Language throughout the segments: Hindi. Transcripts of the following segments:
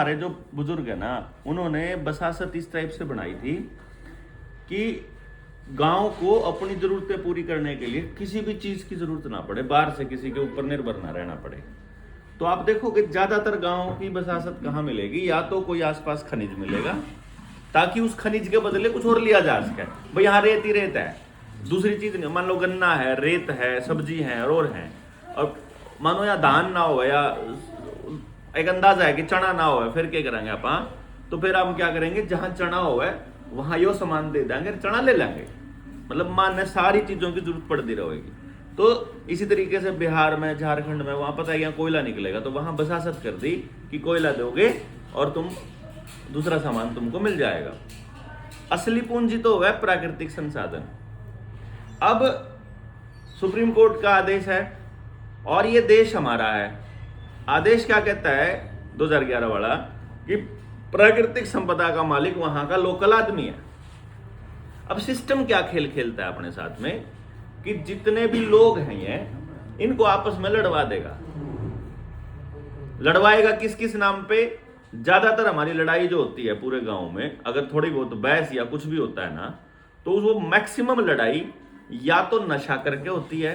हमारे जो बुजुर्ग है ना, उन्होंने बसासत इस टाइप से बनाई थी कि गांव को अपनी जरूरतें पूरी करने के लिए किसी भी चीज की जरूरत ना पड़े, बाहर से किसी के ऊपर निर्भर ना रहना पड़े। तो आप देखोगे ज्यादातर गांवों की बसासत कहाँ मिलेगी, या तो कोई आसपास खनिज मिलेगा ताकि उस खनिज के बदले कुछ और लिया जा सके। भाई यहाँ रेत ही रेत है, दूसरी चीज नहीं। मान लो गन्ना है, रेत है, सब्जी है और है, और मानो यहाँ धान ना हो या एक अंदाजा है कि चना ना हो, फिर क्या करेंगे आप? तो फिर हम क्या करेंगे, जहां चना हो वहां यो सामान दे देंगे, चना ले लेंगे। मतलब मानने सारी चीजों की जरूरत पड़ती रहेगी। तो इसी तरीके से बिहार में, झारखंड में, वहां पता है यहाँ कोयला निकलेगा, तो वहां बसासत कर दी कि कोयला दोगे और तुम दूसरा सामान तुमको मिल जाएगा। असली पूंजी तो है प्राकृतिक संसाधन। अब सुप्रीम कोर्ट का आदेश है और ये देश हमारा है। आदेश क्या कहता है 2011 वाला, कि प्राकृतिक संपदा का मालिक वहां का लोकल आदमी है। अब सिस्टम क्या खेल खेलता है अपने साथ में कि जितने भी लोग हैं ये, इनको आपस में लड़वा देगा। लड़वाएगा किस किस नाम पे? ज्यादातर हमारी लड़ाई जो होती है पूरे गांव में, अगर थोड़ी बहुत बहस या कुछ भी होता है ना, तो वो मैक्सिमम लड़ाई या तो नशा करके होती है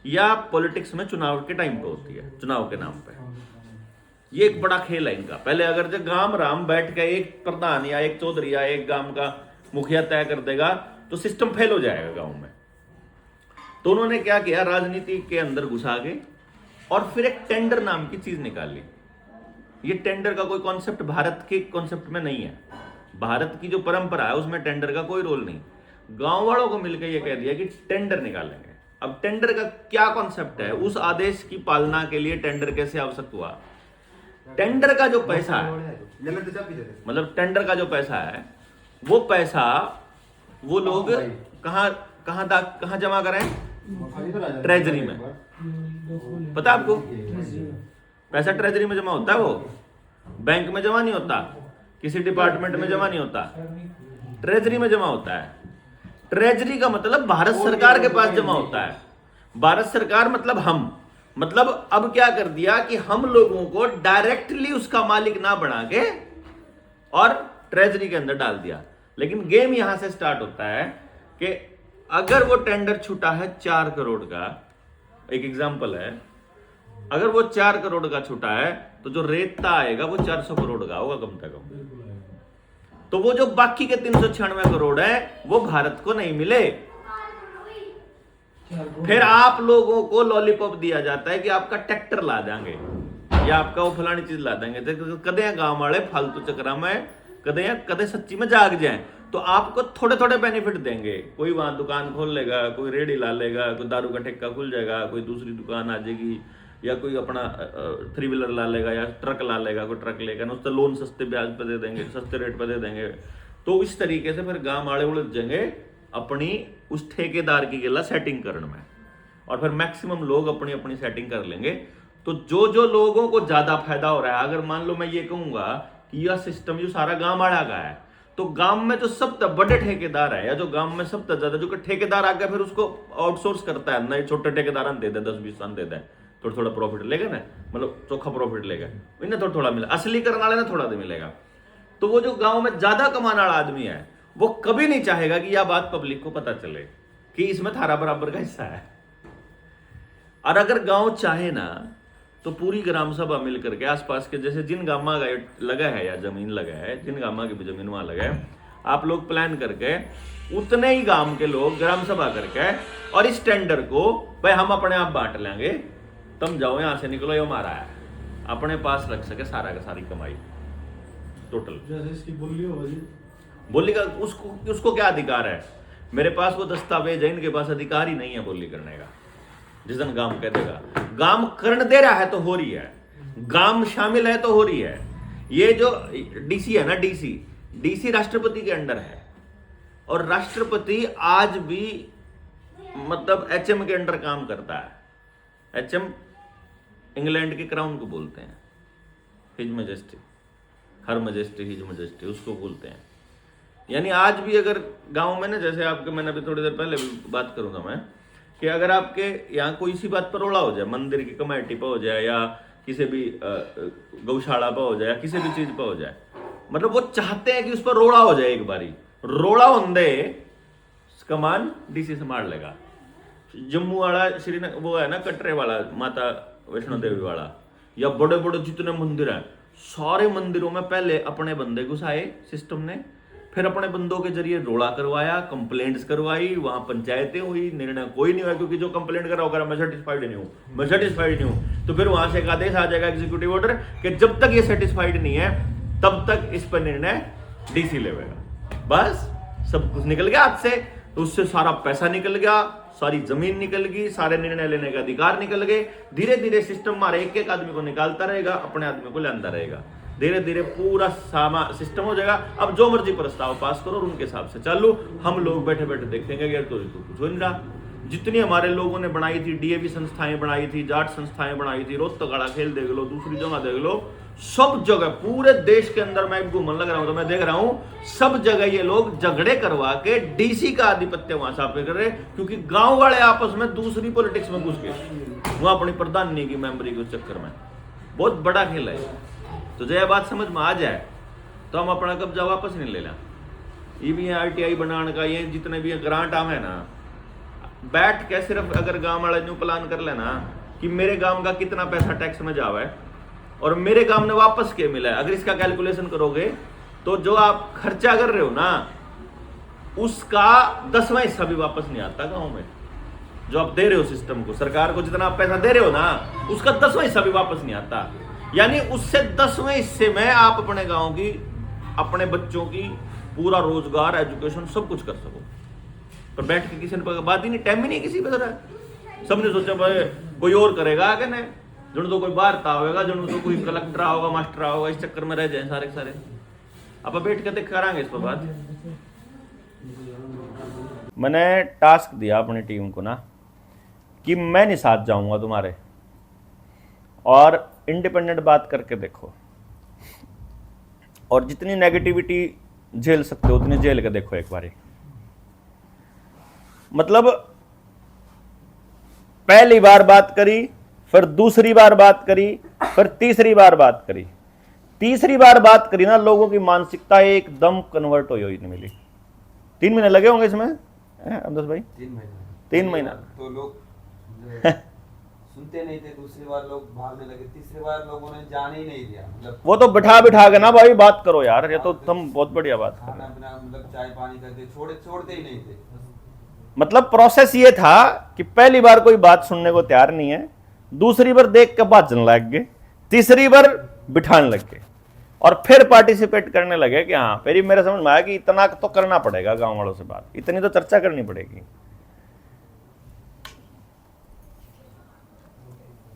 या पॉलिटिक्स में चुनाव के टाइम पे होती है, चुनाव के नाम पे। ये एक बड़ा खेल है इनका। पहले अगर जो गांव राम बैठ के एक प्रधान या एक चौधरी या एक गांव का मुखिया तय कर देगा तो सिस्टम फेल हो जाएगा गांव में। तो उन्होंने क्या किया, राजनीति के अंदर घुसा के और फिर एक टेंडर नाम की चीज निकाली। ये टेंडर का कोई कॉन्सेप्ट भारत के कॉन्सेप्ट में नहीं है। भारत की जो परंपरा है उसमें टेंडर का कोई रोल नहीं। गांव वालों को मिलकर ये कह दिया कि टेंडर निकालेंगे। अब टेंडर का क्या कॉन्सेप्ट है, उस आदेश की पालना के लिए टेंडर कैसे आवश्यक हुआ? टेंडर का जो पैसा है, मतलब टेंडर का जो पैसा है, वो पैसा वो लोग कहां जमा करें? ट्रेजरी में। पता है आपको? पैसा ट्रेजरी में जमा होता है, वो बैंक में जमा नहीं होता, किसी डिपार्टमेंट में जमा नहीं होता, ट्रेजरी में जमा होता है। ट्रेजरी का मतलब भारत सरकार के पास जमा होता है। भारत सरकार मतलब हम, मतलब अब क्या कर दिया कि हम लोगों को डायरेक्टली उसका मालिक ना बना के और ट्रेजरी के अंदर डाल दिया। लेकिन गेम यहां से स्टार्ट होता है कि अगर वो टेंडर छूटा है 4 करोड़ का, एक एग्जांपल है, अगर वो 4 करोड़ का छूटा है तो जो रेता आएगा वो 400 करोड़ का होगा कम से कम। तो वो जो बाकी के 396 करोड़ है वो भारत को नहीं मिले। फिर आप लोगों को लॉलीपॉप दिया जाता है कि आपका ट्रैक्टर ला देंगे या आपका वो फलानी चीज ला देंगे। तो कदे गांव वाले फालतू चक्रा में कदे सच्ची में जाग जाए तो आपको थोड़े थोड़े बेनिफिट देंगे। कोई वहां दुकान खोल लेगा, कोई रेडी ला लेगा, कोई दारू का ठेका खुल जाएगा, कोई दूसरी दुकान आ जाएगी, या कोई अपना 3 व्हीलर ला लेगा या ट्रक ला लेगा, कोई ट्रक लेगा ना, उसका लोन सस्ते ब्याज पे दे देंगे, सस्ते रेट पे दे देंगे। तो इस तरीके से फिर गांव वाले उलझ जाएंगे अपनी उस ठेकेदार की गिला सेटिंग करने में, और फिर मैक्सिमम लोग अपनी अपनी सेटिंग कर लेंगे। तो जो जो लोगों को ज्यादा फायदा हो रहा है, अगर मान लो मैं ये कहूंगा कि यह सिस्टम जो सारा गांव वाला का है, तो गांव में जो सबसे बड़े ठेकेदार है या जो गांव में सबसे ज्यादा जो ठेकेदार आगे फिर उसको आउटसोर्स करता है, नए छोटे ठेकेदार दे दे 10-20 साल दे दे, थोड़ा थोड़ा प्रॉफिट लेगा ना, मतलब चोखा प्रॉफिट लेगा, इन्हें थोड़ा थोड़ा मिला, असली करने वाले ना थोड़ा दे मिलेगा। तो वो जो गांव में ज्यादा कमाने वाला आदमी है वो कभी नहीं चाहेगा कि यह बात पब्लिक को पता चले कि इसमें थारा बराबर का हिस्सा है। और अगर गांव चाहे ना तो पूरी ग्राम सभा मिलकर के आसपास के, जैसे जिन गामा का लगा है या जमीन लगा है, जिन गामा की भी जमीन वहां लगा है, आप लोग प्लान करके उतने ही गांव के लोग ग्राम सभा करके और इस टेंडर को भाई हम अपने आप बांट लेंगे, तुम जाओ यहां से निकलो, ये हमारा है, अपने पास रख सके सारा का सारी कमाई टोटल। जैसे इसकी बोली हो जी, बोली का उसको क्या अधिकार है? मेरे पास वो दस्तावेज है, इनके पास अधिकार ही नहीं है बोली करने का। जिस दिन गांव कह देगा, गांव कर्ण दे रहा है तो हो रही है, गांव शामिल है तो हो रही है। ये जो डीसी है ना, डीसी राष्ट्रपति के अंडर है, और राष्ट्रपति आज भी मतलब एचएम के अंडर काम करता है। एचएम इंग्लैंड के क्राउन को बोलते हैं, हिज मैजेस्टी, हर मैजेस्टी, हिज मैजेस्टी उसको बोलते हैं। यानी आज भी अगर गांव में ना, जैसे आपके मैंने अभी थोड़ी देर पहले बात करूंगा मैं, कि अगर आपके यहाँ कोई सी बात पर रोड़ा हो जाए, मंदिर की कमेटी पर हो जाए या किसी भी गौशाला पर हो जाए, किसी भी चीज पर हो जाए, मतलब वो चाहते हैं कि उस पर रोड़ा हो जाए। एक बारी रोड़ा होंदे कमान डीसी से मार लेगा। जम्मू वाला श्रीनगर वो है ना, कटरे वाला माता वैष्णो देवी वाला, या बड़े बड़े जितने मंदिर हैं, सारे मंदिरों में पहले अपने बंदे घुसाए सिस्टम ने, फिर अपने बंदों के जरिए रोड़ा करवाया, कंप्लेंट्स करवाई, वहां पंचायतें हुई, निर्णय कोई नहीं हुआ, क्योंकि जो कंप्लेंट करा होगा मैं सेटिस्फाइड नहीं हूं, मैं सेटिस्फाइड नहीं हूं, तो फिर वहां से एक आदेश आ जाएगा एग्जीक्यूटिव ऑर्डर कि जब तक ये सेटिस्फाइड नहीं है तब तक इस पर निर्णय डीसी लेगा। बस सब कुछ निकल गया हाथ से। तो उससे सारा पैसा निकल गया, सारी जमीन निकल गई, सारे निर्णय लेने का अधिकार निकल गए। धीरे धीरे सिस्टम हमारे एक एक आदमी को निकालता रहेगा, अपने आदमी को लाता रहेगा, धीरे धीरे पूरा सिस्टम हो जाएगा। अब जो मर्जी प्रस्ताव पास करो और उनके हिसाब से चालू, हम लोग बैठे बैठे देखेंगे यार तो कुछ हो नहीं रहा। जितनी हमारे लोगों ने बनाई थी, डीएवी संस्थाएं बनाई थी, जाट संस्थाएं बनाई थी, रोहतकड़ा खेल देख लो, दूसरी जगह देख लो, सब जगह पूरे देश के अंदर मैं घूमने लग रहा हूं तो मैं देख रहा हूं सब जगह ये लोग झगड़े करवा के डीसी का आधिपत्य वहां स्थापित कर रहे, क्योंकि गांव वाले आपस में दूसरी पॉलिटिक्स में घुस गए, वहां अपनी प्रधानी की मेंबरी के चक्कर में। बहुत बड़ा खेल है। तो जब यह बात समझ में आ जाए तो हम अपना कब्जा वापस नहीं लेना। ये भी आरटीआई बनाने का, ये जितने भी ग्रांट आम है ना, बैठ के सिर्फ अगर गांव वाला न्यू प्लान कर लेना कि मेरे गांव का कितना पैसा टैक्स में जावा है और मेरे गांव ने वापस क्या मिला है, अगर इसका कैलकुलेशन करोगे तो जो आप खर्चा कर रहे हो ना उसका 10वां हिस्सा भी वापस नहीं आता गांव में। जो आप दे रहे हो सिस्टम को, सरकार को जितना आप पैसा दे रहे हो ना उसका 10वां हिस्सा भी वापस नहीं आता। यानी उससे 10वें हिस्से में आप अपने गांव की, अपने बच्चों की पूरा रोजगार, एजुकेशन सब कुछ कर सको। पर बैठ के किसी ने बात ही नहीं, टाइम ही नहीं किसी पे तरह। सबने सोचा भाई कोई और करेगा आगे ने, जन तो कोई बाहर था होगा, जन तो कोई कलेक्टर होगा, मास्टर होगा, इस चक्कर में रह जाए सारे के सारे। अब बैठ के देख करांगे इस पर बात। मैंने टास्क दिया अपनी टीम को ना कि मैं नहीं साथ जाऊंगा तुम्हारे, और इंडिपेंडेंट बात करके देखो, और जितनी नेगेटिविटी झेल सकते हो उतनी झेल के देखो एक बारी। मतलब पहली बार बात करी, फिर दूसरी बार बात करी, फिर तीसरी बार बात करी। तीसरी बार बात करी ना, लोगों की मानसिकता एकदम कन्वर्ट हुई नहीं मिली। 3 महीने लगे होंगे इसमें अब्दुल भाई? 3 महीना तो लोग सुनते नहीं थे, दूसरी बार लोग भागने लगे, तीसरी बार लोगों ने जाने ही नहीं दिया। मतलब वो तो बिठा के ना भाई बात करो यार, ये तो तुम बहुत बढ़िया बात कर रहे हो। मतलब चाय पानी करते छोड़ते ही नहीं थे। मतलब प्रोसेस ये था कि पहली बार कोई बात सुनने को तैयार नहीं है, दूसरी बार देख के भाजने लग गए, तीसरी बार बिठाने लग गए, और फिर पार्टिसिपेट करने लगे कि हाँ। फिर मेरे समझ में आया कि इतना तो करना पड़ेगा, गांव वालों से बात, इतनी तो चर्चा करनी पड़ेगी।